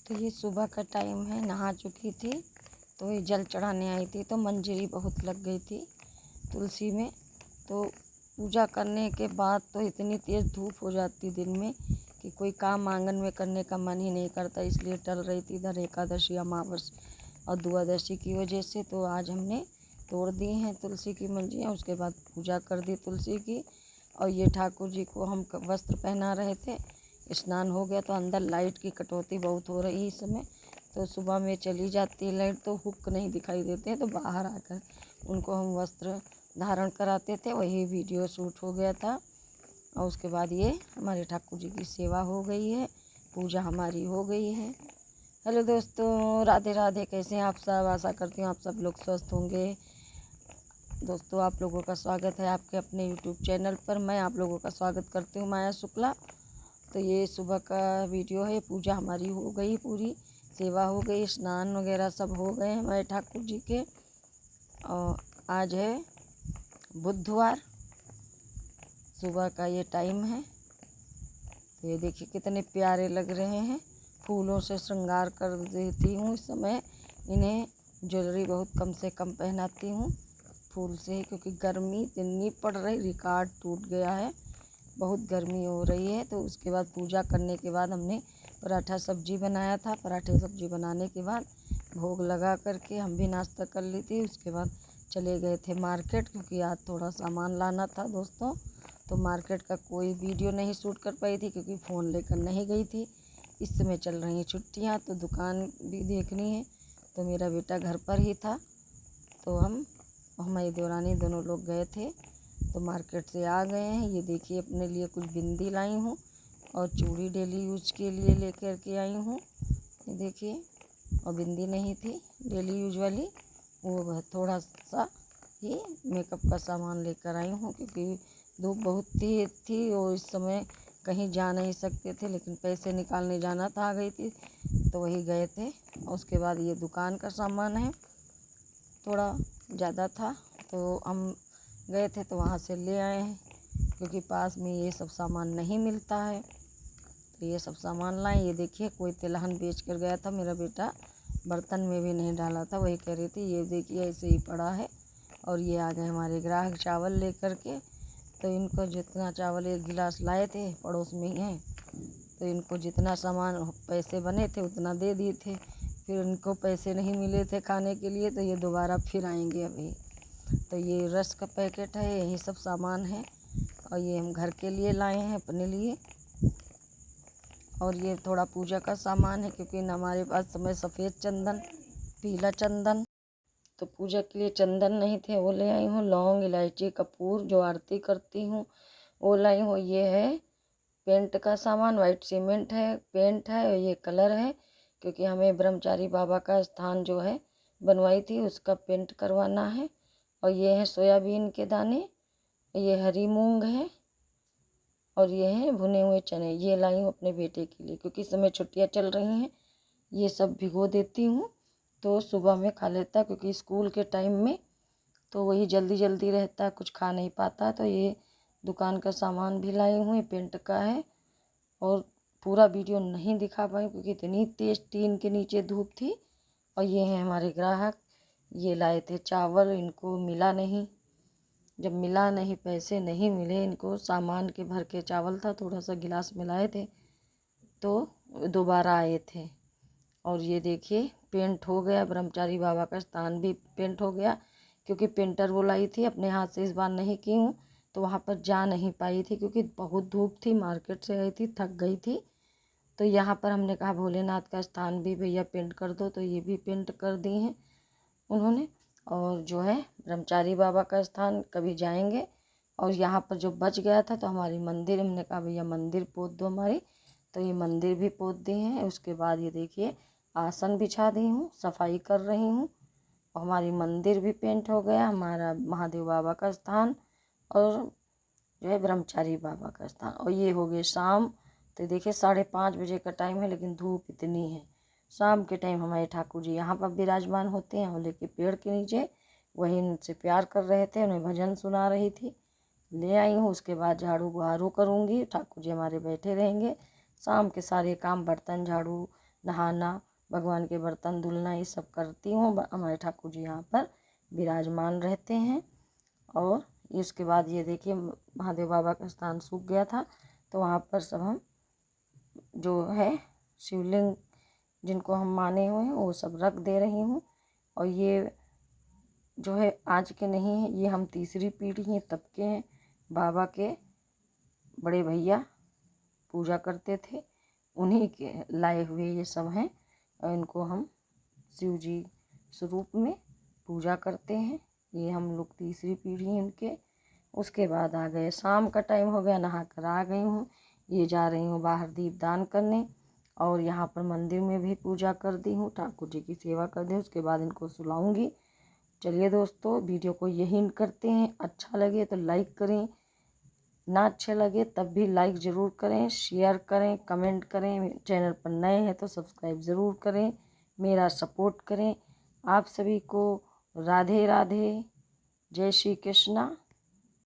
तो ये सुबह का टाइम है, नहा चुकी थी तो ये जल चढ़ाने आई थी तो मंजरी बहुत लग गई थी तुलसी में। तो पूजा करने के बाद तो इतनी तेज़ धूप हो जाती दिन में कि कोई काम आंगन में करने का मन ही नहीं करता, इसलिए टल रही थी इधर एकादशी अमावस और द्वादशी की वजह से। तो आज हमने तोड़ दी हैं तुलसी की मंजियाँ, उसके बाद पूजा कर दी तुलसी की। और ये ठाकुर जी को हम वस्त्र पहना रहे थे, स्नान हो गया तो अंदर लाइट की कटौती बहुत हो रही इस समय। तो सुबह में चली जाती है लाइट तो हुक नहीं दिखाई देते हैं, तो बाहर आकर उनको हम वस्त्र धारण कराते थे, वही वीडियो शूट हो गया था। और उसके बाद ये हमारे ठाकुर जी की सेवा हो गई है, पूजा हमारी हो गई है। हेलो दोस्तों, राधे राधे। कैसे हैं आप सब? आशा करती हूँ आप सब लोग स्वस्थ होंगे। दोस्तों, आप लोगों का स्वागत है आपके अपने यूट्यूब चैनल पर। मैं आप लोगों का स्वागत करती हूँ, माया शुक्ला। तो ये सुबह का वीडियो है, पूजा हमारी हो गई, पूरी सेवा हो गई, स्नान वगैरह सब हो गए हमारे ठाकुर जी के। और आज है बुधवार, सुबह का ये टाइम है। तो ये देखिए कितने प्यारे लग रहे हैं, फूलों से श्रृंगार कर देती हूँ इस समय। इन्हें ज्वेलरी बहुत कम से कम पहनाती हूँ फूल से, क्योंकि गर्मी इतनी पड़ रही, रिकॉर्ड टूट गया है, बहुत गर्मी हो रही है। तो उसके बाद पूजा करने के बाद हमने पराठा सब्जी बनाया था। पराठे सब्जी बनाने के बाद भोग लगा करके हम भी नाश्ता कर ली थी। उसके बाद चले गए थे मार्केट, क्योंकि आज थोड़ा सामान लाना था दोस्तों। तो मार्केट का कोई वीडियो नहीं शूट कर पाई थी क्योंकि फ़ोन लेकर नहीं गई थी। इस समय चल रही हैं छुट्टियाँ, तो दुकान भी देखनी है। तो मेरा बेटा घर पर ही था, तो हमारी देवरानी दोनों लोग गए थे। तो मार्केट से आ गए हैं। ये देखिए अपने लिए कुछ बिंदी लाई हूँ और चूड़ी डेली यूज के लिए लेकर के आई हूँ, ये देखिए। और बिंदी नहीं थी डेली यूज वाली, वो थोड़ा सा ही मेकअप का सामान लेकर आई हूँ, क्योंकि धूप बहुत तेज थी और इस समय कहीं जा नहीं सकते थे, लेकिन पैसे निकालने जाना था, आ गई थी तो वही गए थे। और उसके बाद ये दुकान का सामान है, थोड़ा ज़्यादा था तो हम गए थे तो वहाँ से ले आए हैं, क्योंकि पास में ये सब सामान नहीं मिलता है। तो ये सब सामान लाए। ये देखिए कोई तिलहन बेच कर गया था मेरा बेटा, बर्तन में भी नहीं डाला था, वही कह रही थी। ये देखिए ऐसे ही पड़ा है। और ये आ गए हमारे ग्राहक चावल लेकर के। तो इनको जितना चावल, एक गिलास लाए थे, पड़ोस में ही हैं, तो इनको जितना सामान पैसे बने थे उतना दे दिए थे। फिर इनको पैसे नहीं मिले थे खाने के लिए, तो ये दोबारा फिर आएंगे अभी। तो ये रस का पैकेट है, यही सब सामान है। और ये हम घर के लिए लाए हैं अपने लिए। और ये थोड़ा पूजा का सामान है, क्योंकि हमारे पास समय सफ़ेद चंदन, पीला चंदन, तो पूजा के लिए चंदन नहीं थे, वो ले आई हूँ। लौंग, इलायची, कपूर जो आरती करती हूँ वो लाई हूँ। ये है पेंट का सामान, वाइट सीमेंट है, पेंट है, और ये कलर है, क्योंकि हमें ब्रह्मचारी बाबा का स्थान जो है बनवाई थी उसका पेंट करवाना है। और ये है सोयाबीन के दाने, ये हरी मूंग है, और ये हैं भुने हुए चने। ये लाई हूँ अपने बेटे के लिए, क्योंकि इस समय छुट्टियाँ चल रही हैं। ये सब भिगो देती हूँ तो सुबह में खा लेता, क्योंकि स्कूल के टाइम में तो वही जल्दी जल्दी रहता, कुछ खा नहीं पाता। तो ये दुकान का सामान भी लाई हूँ, ये पेंट का है। और पूरा वीडियो नहीं दिखा पाई क्योंकि इतनी तेज़ टीन के नीचे धूप थी। और ये हैं हमारे ग्राहक, ये लाए थे चावल, इनको मिला नहीं। जब मिला नहीं, पैसे नहीं मिले इनको, सामान के भर के चावल था, थोड़ा सा गिलास मिलाए थे, तो दोबारा आए थे। और ये देखिए पेंट हो गया, ब्रह्मचारी बाबा का स्थान भी पेंट हो गया, क्योंकि पेंटर बुलाई थी, अपने हाथ से इस बार नहीं की हूँ, तो वहाँ पर जा नहीं पाई थी क्योंकि बहुत धूप थी, मार्केट से आई थी, थक गई थी। तो यहाँ पर हमने कहा भोलेनाथ का स्थान भी भैया पेंट कर दो, तो ये भी पेंट कर दी हैं उन्होंने। और जो है ब्रह्मचारी बाबा का स्थान कभी जाएंगे। और यहाँ पर जो बच गया था तो हमारी मंदिर, हमने कहा भैया मंदिर पोत दो हमारी, तो ये मंदिर भी पोत दी हैं। उसके बाद ये देखिए आसन बिछा दी हूँ, सफाई कर रही हूँ। और हमारी मंदिर भी पेंट हो गया, हमारा महादेव बाबा का स्थान और जो है ब्रह्मचारी बाबा का स्थान। और ये हो गए शाम। तो देखिए 5:30 बजे का टाइम है, लेकिन धूप इतनी है। शाम के टाइम हमारे ठाकुर जी यहाँ पर विराजमान होते हैं, होले के पेड़ के नीचे, वही उनसे प्यार कर रहे थे, उन्हें भजन सुना रही थी, ले आई हूँ। उसके बाद झाड़ू बहारू करूँगी, ठाकुर जी हमारे बैठे रहेंगे। शाम के सारे काम, बर्तन झाड़ू, नहाना, भगवान के बर्तन धुलना, ये सब करती हूँ। हमारे ठाकुर जी यहाँ पर विराजमान रहते हैं। और इसके बाद ये देखिए महादेव बाबा का स्थान सूख गया था, तो वहाँ पर सब हम जो है शिवलिंग जिनको हम माने हुए हैं वो सब रख दे रही हूँ। और ये जो है आज के नहीं है, ये हम तीसरी पीढ़ी हैं तब के हैं। बाबा के बड़े भैया पूजा करते थे, उन्हीं के लाए हुए ये सब हैं। और इनको हम शिव जी स्वरूप में पूजा करते हैं। ये हम लोग तीसरी पीढ़ी हैं इनके। उसके बाद आ गए, शाम का टाइम हो गया, नहा कर आ गई हूँ। ये जा रही हूँ बाहर दीपदान करने, और यहाँ पर मंदिर में भी पूजा कर दी हूँ, ठाकुर जी की सेवा कर दी। उसके बाद इनको सुलाऊंगी। चलिए दोस्तों, वीडियो को यही करते हैं। अच्छा लगे तो लाइक करें, ना अच्छे लगे तब भी लाइक ज़रूर करें, शेयर करें, कमेंट करें। चैनल पर नए हैं तो सब्सक्राइब ज़रूर करें, मेरा सपोर्ट करें। आप सभी को राधे राधे, जय श्री कृष्णा।